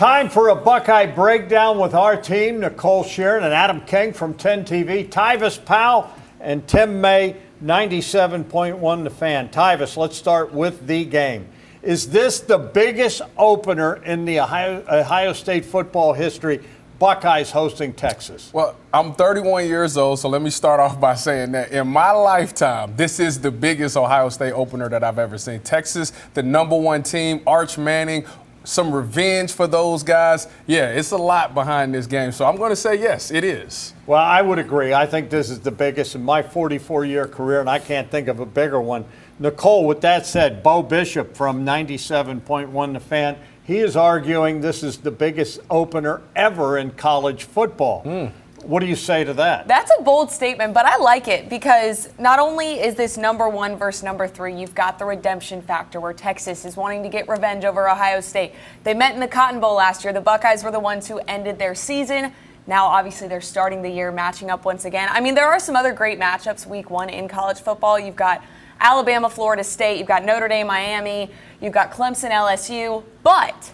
Time for a Buckeye breakdown with our team, Nicole, Shearin, and Adam King from 10 TV, Tyvis, Powell, and Tim May, 97.1 The Fan. Tyvis, let's start with the game. Is this the biggest opener in the Ohio State football history, Buckeyes hosting Texas? Well, I'm 31 years old, so let me start off by saying that in my lifetime, this is the biggest Ohio State opener that I've ever seen. Texas, the #1 team, Arch Manning, some revenge for those guys. Yeah, it's a lot behind this game. So I'm going to say yes, it is. Well, I would agree. I think this is the biggest in my 44-year career, and I can't think of a bigger one. Nicole, with that said, Bo Bishop from 97.1 The Fan, he is arguing this is the biggest opener ever in college football. What do you say to that? That's a bold statement, but I like it because not only is this #1 versus #3, you've got the redemption factor where Texas is wanting to get revenge over Ohio State. They met in the Cotton Bowl last year. The Buckeyes were the ones who ended their season. Now, obviously, they're starting the year matching up once again. I mean, there are some other great matchups week 1 in college football. You've got Alabama, Florida State. You've got Notre Dame, Miami. You've got Clemson, LSU. But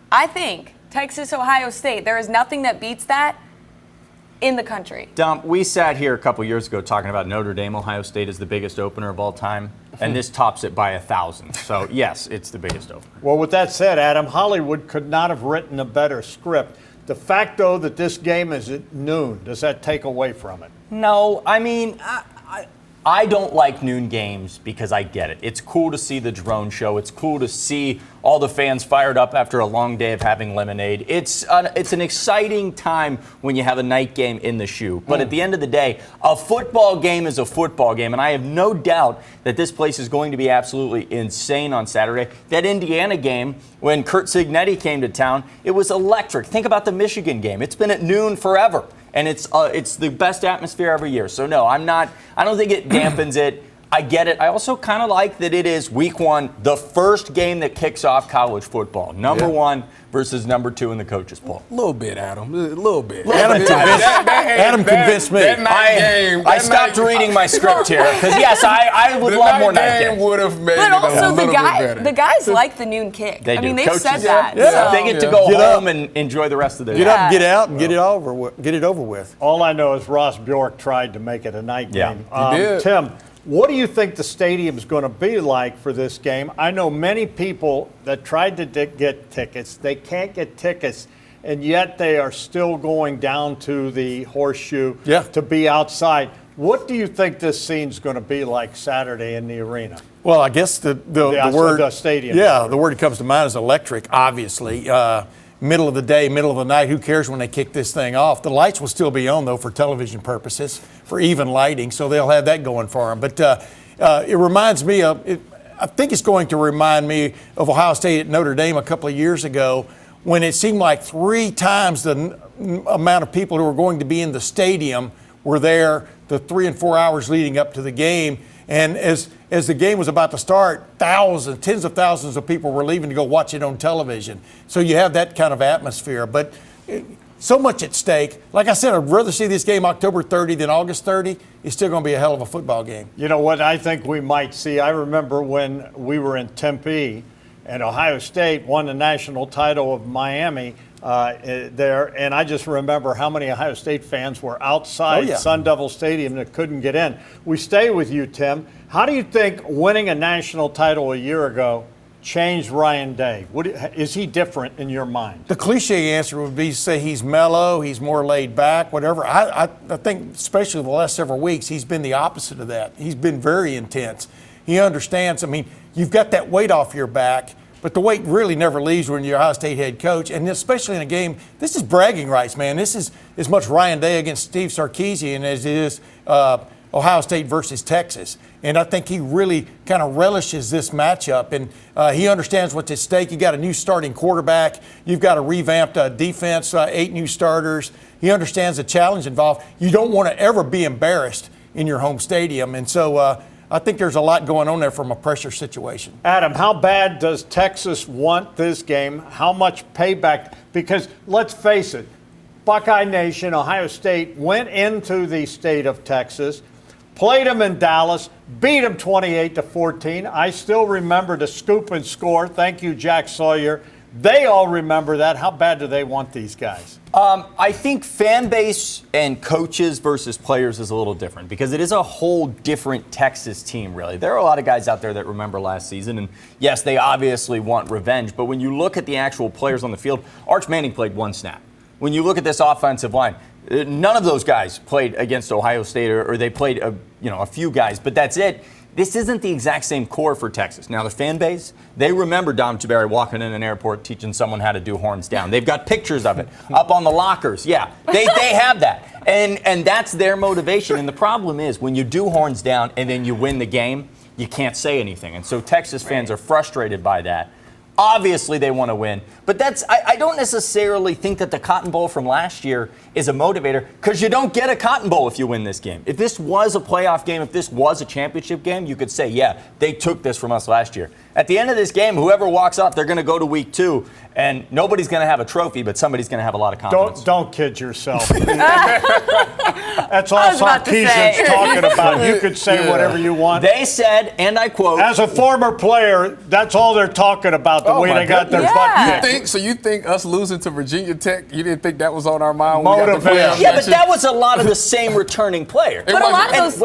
I think Texas, Ohio State, there is nothing that beats that in the country. Dom, we sat here a couple years ago talking about Notre Dame, Ohio State is the biggest opener of all time, and this tops it by 1,000. So, yes, it's the biggest opener. Well, with that said, Adam, Hollywood could not have written a better script. The fact, though, that this game is at noon, does that take away from it? No, I mean, I don't like noon games because I get it. It's cool to see the drone show. It's cool to see all the fans fired up after a long day of having lemonade. It's an exciting time when you have a night game in the shoe. But at the end of the day, a football game is a football game, and I have no doubt that this place is going to be absolutely insane on Saturday. That Indiana game, when Curt Cignetti came to town, it was electric. Think about the Michigan game. It's been at noon forever. And it's the best atmosphere every year. So, no, I don't think it dampens it. I get it. I also kind of like that it is week 1, the first game that kicks off college football. #1 versus #2 in the coaches poll. A little bit, Adam. A little bit. Adam convinced me. I stopped reading my script here because, yes, I would love more night games. Would have made But it also, a little bit better. the guys like the noon kick. They do. I mean, they've Coaches, said that. Yeah. So. They get to go home and enjoy the rest of their day. Get up and get out and get it over with. All I know is Ross Bjork tried to make it a night game. He did. Tim, what do you think the stadium's going to be like for this game? I know many people that tried to get tickets. They can't get tickets, and yet they are still going down to the Horseshoe to be outside. What do you think this scene's going to be like Saturday in the arena? Well, I guess the word the stadium. Yeah, the word that comes to mind is electric. Obviously, middle of the day, middle of the night. Who cares when they kick this thing off? The lights will still be on though for television purposes, for even lighting. So they'll have that going for them. But it reminds me of. I think it's going to remind me of Ohio State at Notre Dame a couple of years ago, when it seemed like 3 times the amount of people who were going to be in the stadium were there the 3 and 4 hours leading up to the game. And as the game was about to start, tens of thousands of people were leaving to go watch it on television. So you have that kind of atmosphere. But so much at stake. Like I said, I'd rather see this game October 30 than August 30. It's still going to be a hell of a football game. You know what I think we might see? I remember when we were in Tempe and Ohio State won the national title of Miami there, and I just remember how many Ohio State fans were outside Sun Devil Stadium that couldn't get in. We stay with you, Tim. How do you think winning a national title a year ago changed Ryan Day? Is he different in your mind? The cliche answer would be to say he's mellow, he's more laid back, whatever. I think, especially the last several weeks, he's been the opposite of that. He's been very intense. He understands. I mean, you've got that weight off your back, but the weight really never leaves when you're Ohio State head coach, and especially in a game, this is bragging rights, man. This is as much Ryan Day against Steve Sarkisian as it is Ohio State versus Texas. And I think he really kind of relishes this matchup, and he understands what's at stake. You got a new starting quarterback. You've got a revamped defense, 8 new starters. He understands the challenge involved. You don't want to ever be embarrassed in your home stadium, and so I think there's a lot going on there from a pressure situation. Adam, how bad does Texas want this game? How much payback? Because let's face it, Buckeye Nation, Ohio State went into the state of Texas, played them in Dallas, beat them 28-14. I still remember the scoop and score. Thank you, Jack Sawyer. They all remember that. How bad do they want these guys? I think fan base and coaches versus players is a little different because it is a whole different Texas team, really. There are a lot of guys out there that remember last season, and yes, they obviously want revenge, but when you look at the actual players on the field, Arch Manning played one snap. When you look at this offensive line, none of those guys played against Ohio State, or they played a few guys, but that's it. This isn't the exact same core for Texas. Now, the fan base, they remember Dom Tiberi walking in an airport teaching someone how to do horns down. They've got pictures of it up on the lockers. Yeah, they have that. And that's their motivation. And the problem is when you do horns down and then you win the game, you can't say anything. And so Texas fans are frustrated by that. Obviously, they want to win. But I don't necessarily think that the Cotton Bowl from last year is a motivator because you don't get a Cotton Bowl if you win this game. If this was a playoff game, if this was a championship game, you could say, yeah, they took this from us last year. At the end of this game, whoever walks up, they're going to go to week 2, and nobody's going to have a trophy, but somebody's going to have a lot of confidence. Don't kid yourself. That's all Sarkisian's talking about. You could say whatever you want. They said, and I quote, as a former player, that's all they're talking about, the way they got their butt kicked. You think us losing to Virginia Tech, you didn't think that was on our mind? Motivation. Yeah, but that was a lot of the same returning players. But a lot of those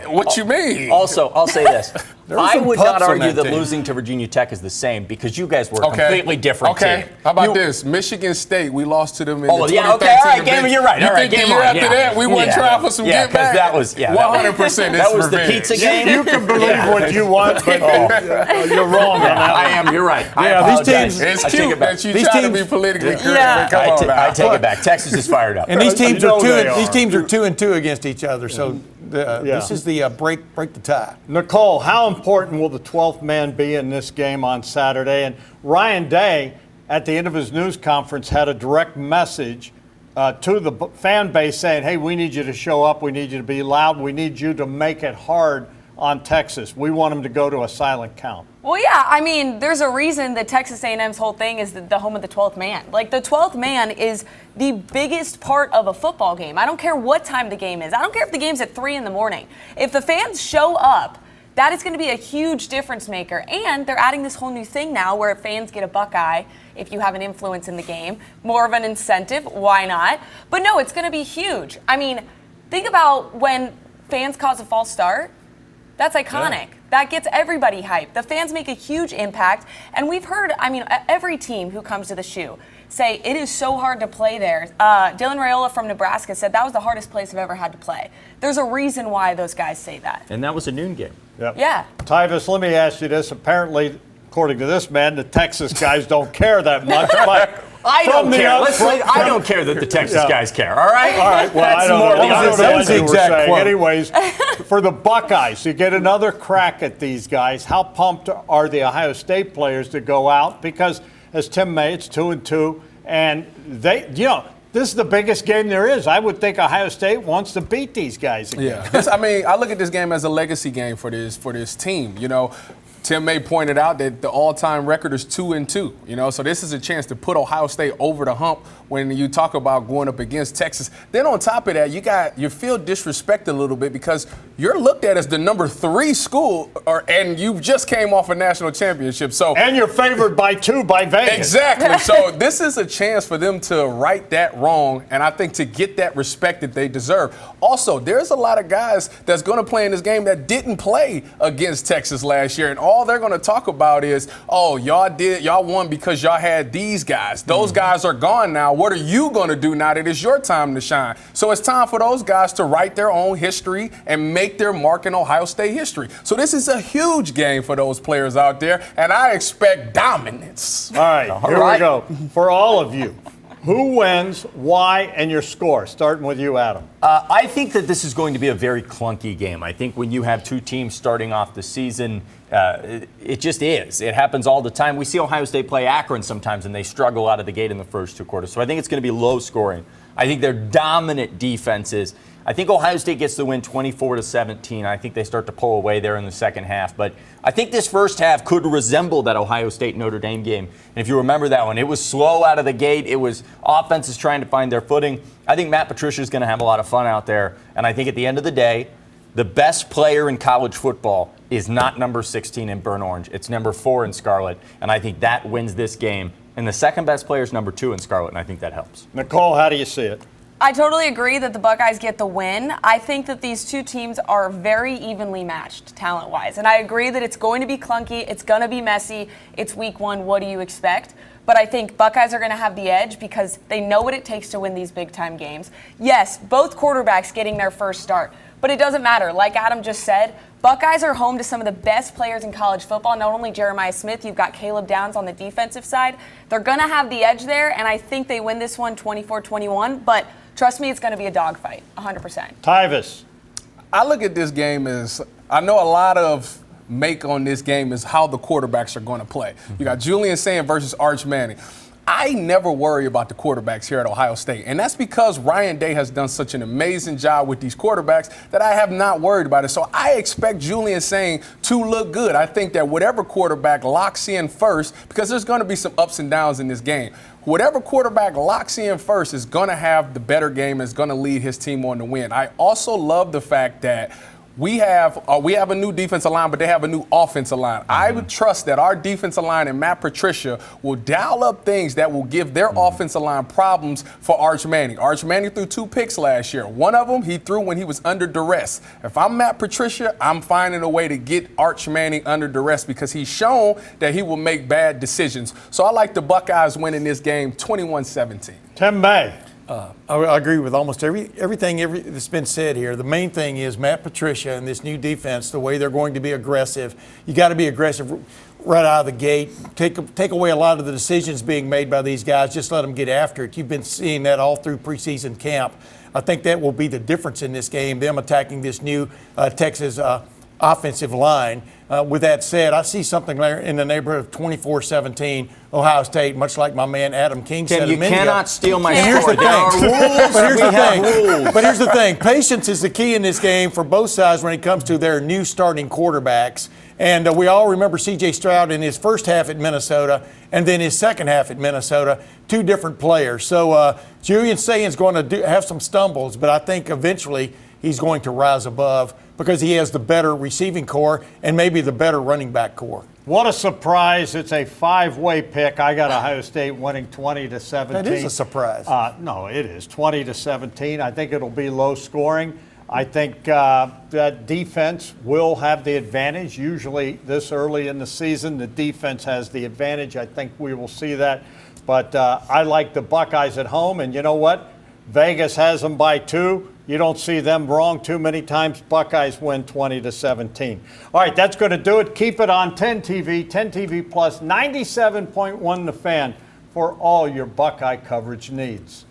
What you mean? Also, I'll say this. I would not argue that team. losing to Virginia Tech is the same because you guys were a completely different team. How about this? Michigan State, we lost to them in the 2013 all right, game, you're right. You All right, think the game year on. after that, we wouldn't try for some get back? that was, 100%. That was the pizza game. You can believe what you want, but you're wrong on that. I am, you're right. Yeah, these teams, it's cute that you try to be politically correct. Yeah. Come on now. I take it back. Texas is fired up. and these teams You know are they are. these teams are 2-2 against each other. So this is the break the tie. Nicole, how important will the 12th man be in this game on Saturday? And Ryan Day, at the end of his news conference, had a direct message to the fan base saying, hey, we need you to show up. We need you to be loud. We need you to make it hard on Texas. We want them to go to a silent count. Well, yeah, I mean, there's a reason that Texas A&M's whole thing is the home of the 12th man. Like, the 12th man is the biggest part of a football game. I don't care what time the game is. I don't care if the game's at 3 in the morning. If the fans show up, that is going to be a huge difference maker. And they're adding this whole new thing now where fans get a Buckeye if you have an influence in the game. More of an incentive, why not? But no, it's going to be huge. I mean, think about when fans cause a false start. That's iconic. Yeah. That gets everybody hyped. The fans make a huge impact. And we've heard, I mean, every team who comes to the shoe say it is so hard to play there. Dylan Raiola from Nebraska said that was the hardest place I've ever had to play. There's a reason why those guys say that. And that was a noon game. Yep. Yeah. Tyvis, let me ask you this. Apparently, according to this man, the Texas guys don't care that much. But I don't care. I don't care that the Texas guys care. All right. All right. Well, that's I don't more know. That was the exact saying. quote. Anyways, for the Buckeyes, you get another crack at these guys. How pumped are the Ohio State players to go out? Because as Tim May, it's 2-2, and they, this is the biggest game there is. I would think Ohio State wants to beat these guys again. Yeah. I look at this game as a legacy game for this team. Tim May pointed out that the all-time record is 2-2. So this is a chance to put Ohio State over the hump when you talk about going up against Texas. Then on top of that, you feel disrespected a little bit because you're looked at as the number 3 school, and you just came off a national championship. And you're favored by 2 by Vegas. Exactly. So this is a chance for them to right that wrong, and I think to get that respect that they deserve. Also, there's a lot of guys that's going to play in this game that didn't play against Texas last year, and all they're going to talk about is, oh, y'all won because y'all had these guys. Those guys are gone now. What are you going to do now that it's your time to shine? So it's time for those guys to write their own history and make their mark in Ohio State history. So this is a huge game for those players out there, and I expect dominance. All right, here we go. For all of you, who wins, why, and your score? Starting with you, Adam. I think that this is going to be a very clunky game. I think when you have two teams starting off the season, it just is. It happens all the time. We see Ohio State play Akron sometimes, and they struggle out of the gate in the first 2 quarters. So I think it's going to be low scoring. I think they're dominant defenses. I think Ohio State gets the win 24-17. I think they start to pull away there in the second half. But I think this first half could resemble that Ohio State-Notre Dame game. And if you remember that one, it was slow out of the gate. It was offenses trying to find their footing. I think Matt Patricia is going to have a lot of fun out there. And I think at the end of the day, the best player in college football is not number 16 in burnt orange. It's number 4 in scarlet, and I think that wins this game. And the second best player is number 2 in scarlet, and I think that helps. Nicole, how do you see it? I totally agree that the Buckeyes get the win. I think that these two teams are very evenly matched talent-wise. And I agree that it's going to be clunky. It's going to be messy. It's week 1. What do you expect? But I think Buckeyes are going to have the edge because they know what it takes to win these big-time games. Yes, both quarterbacks getting their first start. But it doesn't matter. Like Adam just said, Buckeyes are home to some of the best players in college football. Not only Jeremiah Smith, you've got Caleb Downs on the defensive side. They're going to have the edge there, and I think they win this one 24-21. But trust me, it's going to be a dogfight, 100%. Tyvis. I look at this game as, I know a lot of make on this game is how the quarterbacks are going to play. You got Julian Sayin versus Arch Manning. I never worry about the quarterbacks here at Ohio State, and that's because Ryan Day has done such an amazing job with these quarterbacks that I have not worried about it. So I expect Julian Sayin to look good. I think that whatever quarterback locks in first, because there's going to be some ups and downs in this game, whatever quarterback locks in first is going to have the better game, is going to lead his team on to win. I also love the fact that we have a new defensive line, but they have a new offensive line. I would trust that our defensive line and Matt Patricia will dial up things that will give their offensive line problems for Arch Manning. Arch Manning threw 2 picks last year. One of them he threw when he was under duress. If I'm Matt Patricia, I'm finding a way to get Arch Manning under duress because he's shown that he will make bad decisions. So I like the Buckeyes winning this game 21-17. Tim May. I agree with almost everything that's been said here. The main thing is Matt Patricia and this new defense, the way they're going to be aggressive. You got to be aggressive right out of the gate. Take away a lot of the decisions being made by these guys. Just let them get after it. You've been seeing that all through preseason camp. I think that will be the difference in this game, them attacking this new Texas offensive line. With that said, I see something there in the neighborhood of 24-17, Ohio State, much like my man Adam King said a minute ago. You cannot steal my And here's the thing. But here's the thing. Patience is the key in this game for both sides when it comes to their new starting quarterbacks. And we all remember C.J. Stroud in his first half at Minnesota and then his second half at Minnesota, 2 different players. So Julian Sayin is going to have some stumbles, but I think eventually he's going to rise above because he has the better receiving core and maybe the better running back core. What a surprise. It's a 5-way pick. I got Ohio State winning 20-17. That is a surprise. No, it is 20-17. I think it'll be low scoring. I think that defense will have the advantage. Usually this early in the season, the defense has the advantage. I think we will see that. But I like the Buckeyes at home. And you know what? Vegas has them by 2. You don't see them wrong too many times. Buckeyes win 20-17. All right, that's going to do it. Keep it on 10 TV, 10 TV Plus, 97.1 The Fan for all your Buckeye coverage needs.